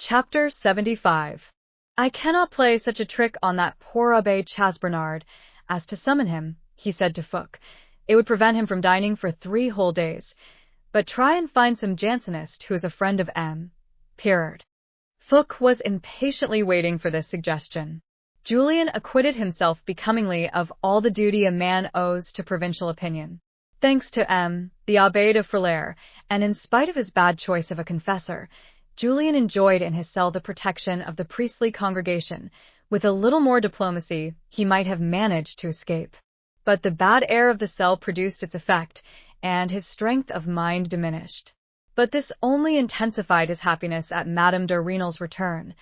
Chapter 75. I cannot play such a trick on that poor Abbé Chasbernard as to summon him, he said to Fouque. It would prevent him from dining for 3 whole days. But try and find some Jansenist who is a friend of M. Pirard. Fouque was impatiently waiting for this suggestion. Julien acquitted himself becomingly of all the duty a man owes to provincial opinion. Thanks to M. the Abbé de Frilair, and in spite of his bad choice of a confessor, Julien enjoyed in his cell the protection of the priestly congregation. With a little more diplomacy, he might have managed to escape. But the bad air of the cell produced its effect, and his strength of mind diminished. But this only intensified his happiness at Madame de Renal's return.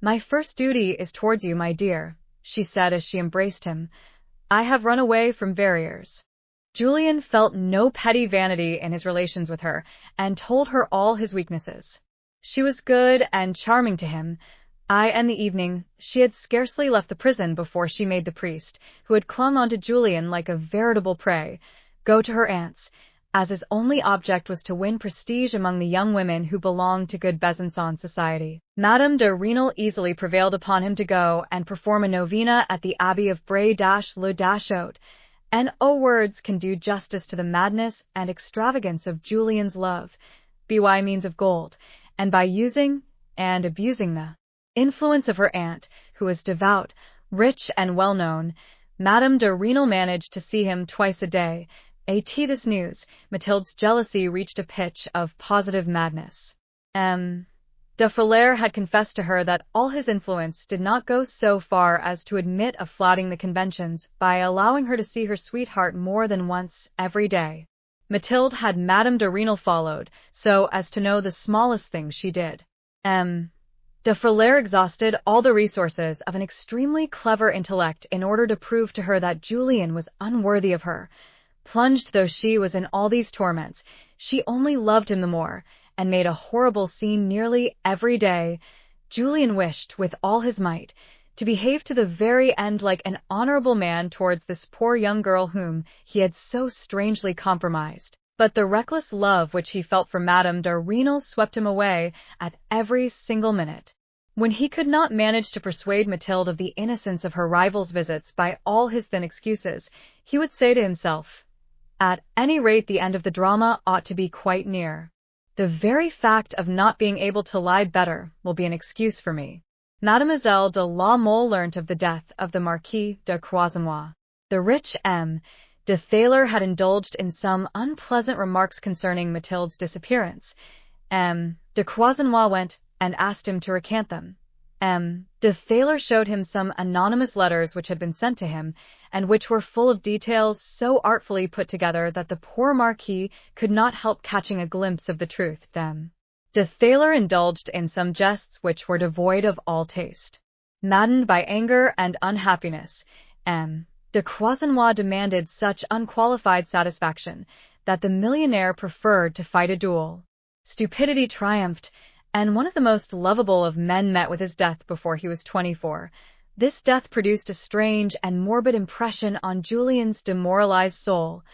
"My first duty is towards you, my dear," she said as she embraced him. "I have run away from Verrières." Julien felt no petty vanity in his relations with her, and told her all his weaknesses. She was good and charming to him. In the evening, she had scarcely left the prison before she made the priest, who had clung on to Julien like a veritable prey, go to her aunt's, as his only object was to win prestige among the young women who belonged to good Besançon society. Madame de Renal easily prevailed upon him to go and perform a novena at the Abbey of Bray-le-Haut, and words can do justice to the madness and extravagance of Julien's love, by means of gold, and by using and abusing the influence of her aunt, who was devout, rich, and well-known. Madame de Renal managed to see him twice a day. This news, Mathilde's jealousy reached a pitch of positive madness. M. de Frilair had confessed to her that all his influence did not go so far as to admit of flouting the conventions by allowing her to see her sweetheart more than once every day. Mathilde had Madame de Renal followed, so as to know the smallest thing she did. M. de Frilair exhausted all the resources of an extremely clever intellect in order to prove to her that Julien was unworthy of her. Plunged though she was in all these torments, she only loved him the more, and made a horrible scene nearly every day. Julien wished, with all his might, to behave to the very end like an honorable man towards this poor young girl whom he had so strangely compromised. But the reckless love which he felt for Madame de Renal swept him away at every single minute. When he could not manage to persuade Mathilde of the innocence of her rival's visits by all his thin excuses, he would say to himself, "At any rate, the end of the drama ought to be quite near. The very fact of not being able to lie better will be an excuse for me." Mademoiselle de la Mole learnt of the death of the Marquis de Croisenois. The rich M. de Thaler had indulged in some unpleasant remarks concerning Mathilde's disappearance. M. de Croisenois went and asked him to recant them. M. de Thaler showed him some anonymous letters which had been sent to him, and which were full of details so artfully put together that the poor Marquis could not help catching a glimpse of the truth. M. de Thaler indulged in some jests which were devoid of all taste. Maddened by anger and unhappiness, M. de Croisenois demanded such unqualified satisfaction that the millionaire preferred to fight a duel. Stupidity triumphed, and one of the most lovable of men met with his death before he was 24. This death produced a strange and morbid impression on Julien's demoralized soul.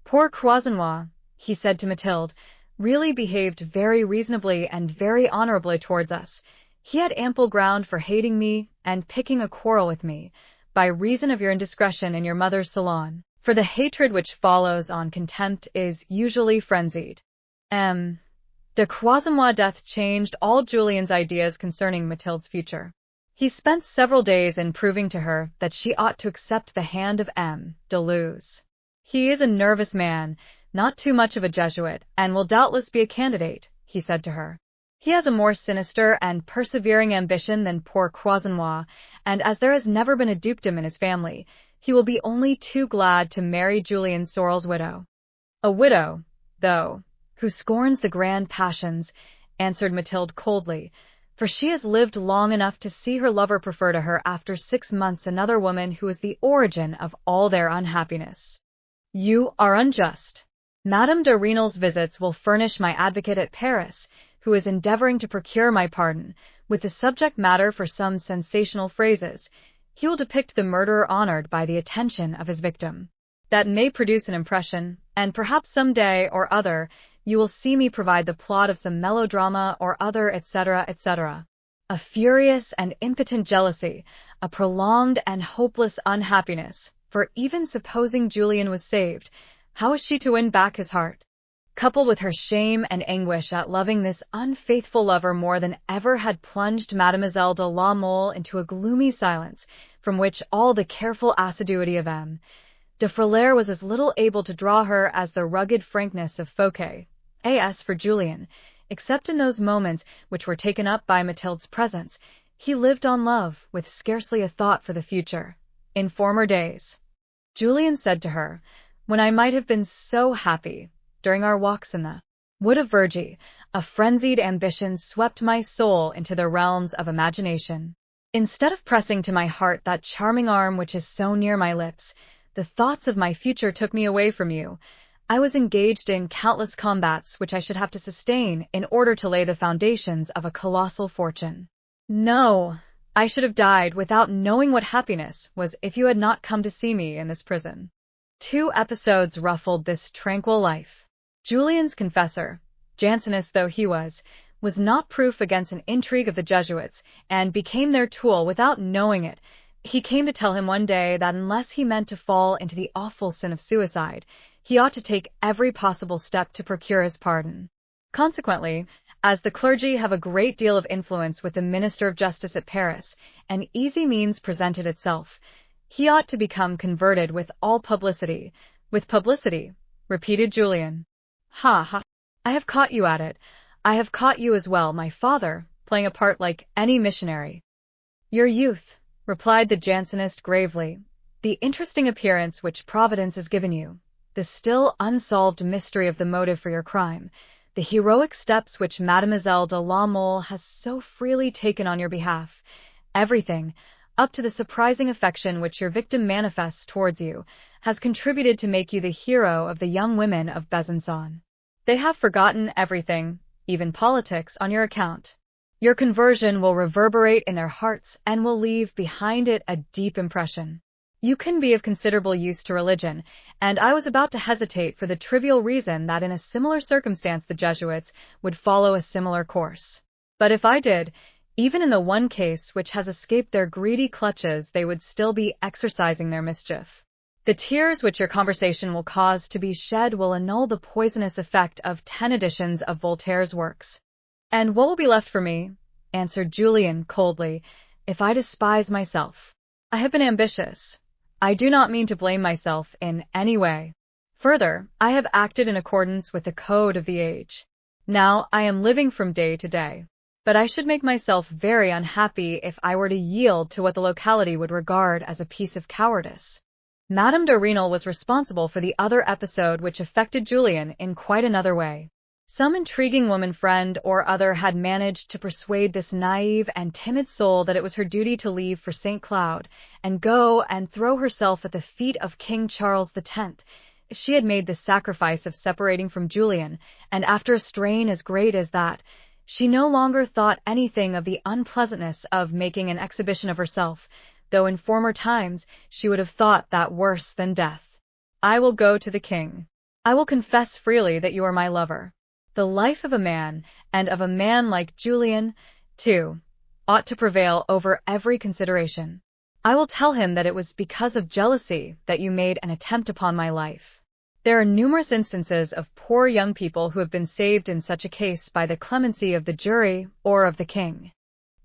"Poor Croisenois," he said to Mathilde, "really behaved very reasonably and very honorably towards us. He had ample ground for hating me and picking a quarrel with me, by reason of your indiscretion in your mother's salon, for the hatred which follows on contempt is usually frenzied." M. de Croisenois' death changed all Julien's ideas concerning Mathilde's future. He spent several days in proving to her that she ought to accept the hand of M. de Luz. "He is a nervous man, not too much of a Jesuit, and will doubtless be a candidate," he said to her. "He has a more sinister and persevering ambition than poor Croisenois, and as there has never been a dukedom in his family, he will be only too glad to marry Julien Sorel's widow." "A widow, though, who scorns the grand passions," answered Mathilde coldly, "for she has lived long enough to see her lover prefer to her after 6 months another woman who is the origin of all their unhappiness." "You are unjust. Madame de Renal's visits will furnish my advocate at Paris, who is endeavoring to procure my pardon, with the subject matter for some sensational phrases. He will depict the murderer honored by the attention of his victim. That may produce an impression, and perhaps some day or other you will see me provide the plot of some melodrama or other, etc., etc. a furious and impotent jealousy, a prolonged and hopeless unhappiness, for even supposing Julian was saved, how was she to win back his heart? Coupled with her shame and anguish at loving this unfaithful lover more than ever had plunged Mademoiselle de la Mole into a gloomy silence, from which all the careful assiduity of M. de Frilair was as little able to draw her as the rugged frankness of Fouquet, as for Julian, except in those moments which were taken up by Mathilde's presence, he lived on love, with scarcely a thought for the future. In former days, Julian said to her, when I might have been so happy, during our walks in the wood of Vergy, a frenzied ambition swept my soul into the realms of imagination. Instead of pressing to my heart that charming arm which is so near my lips, the thoughts of my future took me away from you. I was engaged in countless combats which I should have to sustain in order to lay the foundations of a colossal fortune. No, I should have died without knowing what happiness was if you had not come to see me in this prison. 2 episodes ruffled this tranquil life. Julian's confessor, Jansenist though he was not proof against an intrigue of the Jesuits, and became their tool without knowing it. He came to tell him one day that unless he meant to fall into the awful sin of suicide, he ought to take every possible step to procure his pardon. Consequently, as the clergy have a great deal of influence with the Minister of Justice at Paris, an easy means presented itself. He ought to become converted with all publicity. With publicity, repeated Julian. Ha ha! I have caught you at it. I have caught you as well, my father, playing a part like any missionary. Your youth, replied the Jansenist gravely, the interesting appearance which Providence has given you, the still unsolved mystery of the motive for your crime, the heroic steps which Mademoiselle de la Mole has so freely taken on your behalf, everything, up to the surprising affection which your victim manifests towards you, has contributed to make you the hero of the young women of Besançon. They have forgotten everything, even politics, on your account. Your conversion will reverberate in their hearts and will leave behind it a deep impression. You can be of considerable use to religion, and I was about to hesitate for the trivial reason that in a similar circumstance the Jesuits would follow a similar course. But if I did, even in the one case which has escaped their greedy clutches, they would still be exercising their mischief. The tears which your conversation will cause to be shed will annul the poisonous effect of 10 editions of Voltaire's works. And what will be left for me, answered Julian coldly, if I despise myself? I have been ambitious. I do not mean to blame myself in any way. Further, I have acted in accordance with the code of the age. Now I am living from day to day. But I should make myself very unhappy if I were to yield to what the locality would regard as a piece of cowardice. Madame de Renal was responsible for the other episode which affected Julian in quite another way. Some intriguing woman friend or other had managed to persuade this naive and timid soul that it was her duty to leave for St. Cloud and go and throw herself at the feet of King Charles X. She had made the sacrifice of separating from Julian, and after a strain as great as that, she no longer thought anything of the unpleasantness of making an exhibition of herself, though in former times she would have thought that worse than death. I will go to the king. I will confess freely that you are my lover. The life of a man, and of a man like Julian, too, ought to prevail over every consideration. I will tell him that it was because of jealousy that you made an attempt upon my life. There are numerous instances of poor young people who have been saved in such a case by the clemency of the jury or of the king.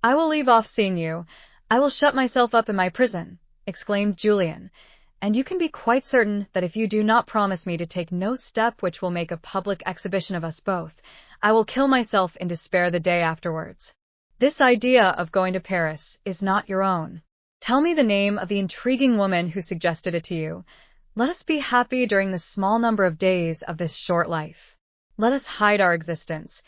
I will leave off seeing you. I will shut myself up in my prison, exclaimed Julian, and you can be quite certain that if you do not promise me to take no step which will make a public exhibition of us both, I will kill myself in despair the day afterwards. This idea of going to Paris is not your own. Tell me the name of the intriguing woman who suggested it to you. Let us be happy during the small number of days of this short life. Let us hide our existence.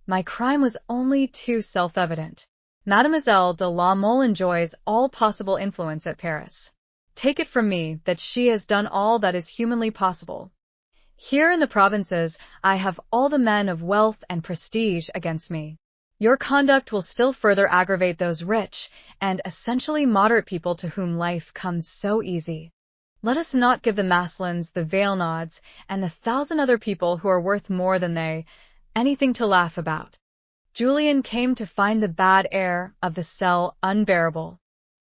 My crime was only too self-evident. Mademoiselle de la Mole enjoys all possible influence at Paris. Take it from me that she has done all that is humanly possible. Here in the provinces, I have all the men of wealth and prestige against me. Your conduct will still further aggravate those rich and essentially moderate people to whom life comes so easy. Let us not give the Maslins, the Vailnauds, and the 1,000 other people who are worth more than they, anything to laugh about. Julian came to find the bad air of the cell unbearable.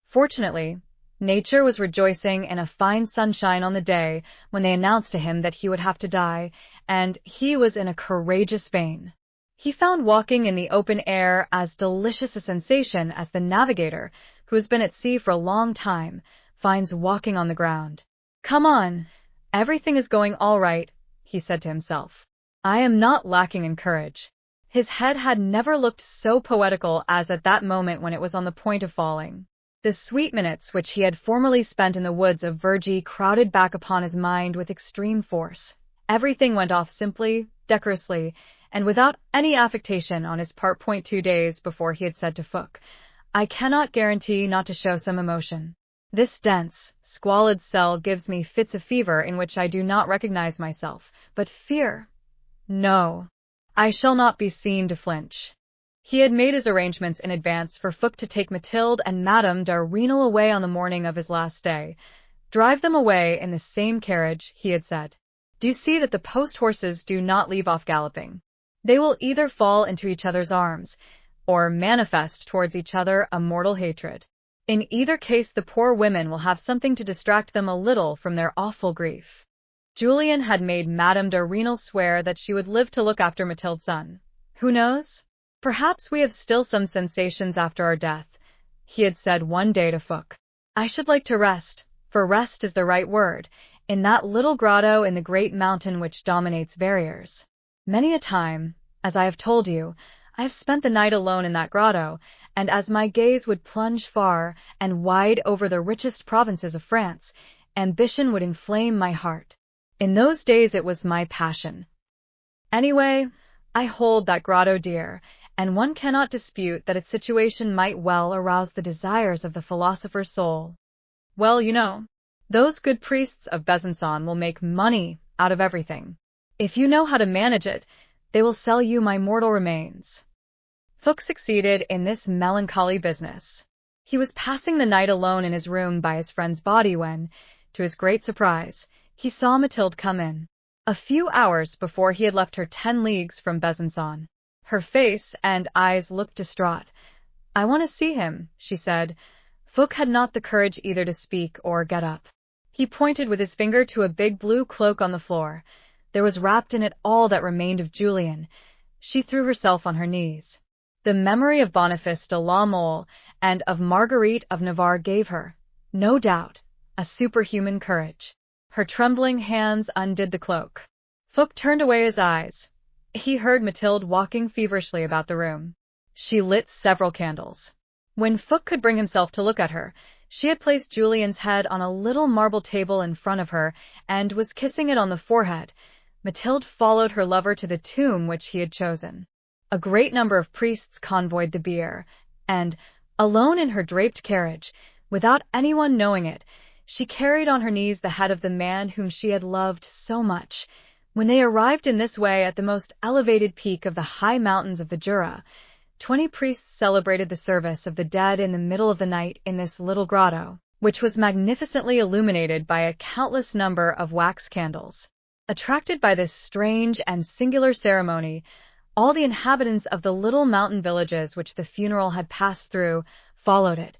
Fortunately, nature was rejoicing in a fine sunshine on the day when they announced to him that he would have to die, and he was in a courageous vein. He found walking in the open air as delicious a sensation as the navigator, who has been at sea for a long time, finds walking on the ground. "Come on, everything is going all right," he said to himself. "I am not lacking in courage." His head had never looked so poetical as at that moment when it was on the point of falling. The sweet minutes which he had formerly spent in the woods of Vergy crowded back upon his mind with extreme force. Everything went off simply, decorously, and without any affectation on his part. 2 days before he had said to Fook, "I cannot guarantee not to show some emotion. This dense, squalid cell gives me fits of fever in which I do not recognize myself, but fear. No, I shall not be seen to flinch." He had made his arrangements in advance for Fook to take Mathilde and Madame de Renal away on the morning of his last day. "Drive them away in the same carriage," he had said. "Do you see that the post horses do not leave off galloping? They will either fall into each other's arms, or manifest towards each other a mortal hatred. In either case the poor women will have something to distract them a little from their awful grief." Julian had made Madame de Renal swear that she would live to look after Mathilde's son. "Who knows? Perhaps we have still some sensations after our death," he had said one day to Fook. "I should like to rest, for rest is the right word, in that little grotto in the great mountain which dominates Verrières. Many a time, as I have told you, I have spent the night alone in that grotto, and as my gaze would plunge far and wide over the richest provinces of France, ambition would inflame my heart. In those days it was my passion. Anyway, I hold that grotto dear, and one cannot dispute that its situation might well arouse the desires of the philosopher's soul. Well, you know, those good priests of Besançon will make money out of everything. If you know how to manage it, they will sell you my mortal remains." Fook succeeded in this melancholy business. He was passing the night alone in his room by his friend's body when, to his great surprise, he saw Mathilde come in. A few hours before he had left her 10 leagues from Besançon. Her face and eyes looked distraught. "I want to see him," she said. Fook had not the courage either to speak or get up. He pointed with his finger to a big blue cloak on the floor. There was wrapped in it all that remained of Julian. She threw herself on her knees. The memory of Boniface de la Mole and of Marguerite of Navarre gave her, no doubt, a superhuman courage. Her trembling hands undid the cloak. Fook turned away his eyes. He heard Mathilde walking feverishly about the room. She lit several candles. When Fook could bring himself to look at her, she had placed Julian's head on a little marble table in front of her and was kissing it on the forehead. Mathilde followed her lover to the tomb which he had chosen. A great number of priests convoyed the bier, and, alone in her draped carriage, without anyone knowing it, she carried on her knees the head of the man whom she had loved so much. When they arrived in this way at the most elevated peak of the high mountains of the Jura, 20 priests celebrated the service of the dead in the middle of the night in this little grotto, which was magnificently illuminated by a countless number of wax candles. Attracted by this strange and singular ceremony, all the inhabitants of the little mountain villages which the funeral had passed through followed it.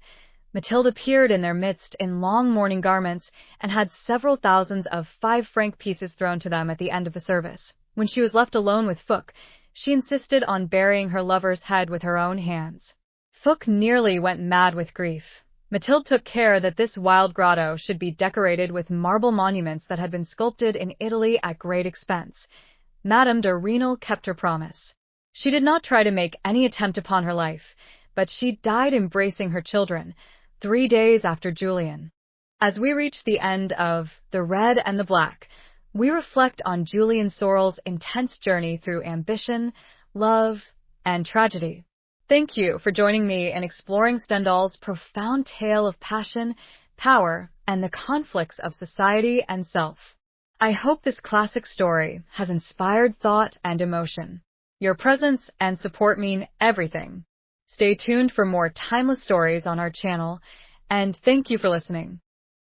Mathilde appeared in their midst in long mourning garments and had several thousands of 5-franc pieces thrown to them at the end of the service. When she was left alone with Fook, she insisted on burying her lover's head with her own hands. Fook nearly went mad with grief. Mathilde took care that this wild grotto should be decorated with marble monuments that had been sculpted in Italy at great expense. Madame de Renal kept her promise. She did not try to make any attempt upon her life, but she died embracing her children, 3 days after Julian. As we reach the end of The Red and the Black, we reflect on Julian Sorel's intense journey through ambition, love, and tragedy. Thank you for joining me in exploring Stendhal's profound tale of passion, power, and the conflicts of society and self. I hope this classic story has inspired thought and emotion. Your presence and support mean everything. Stay tuned for more timeless stories on our channel, and thank you for listening.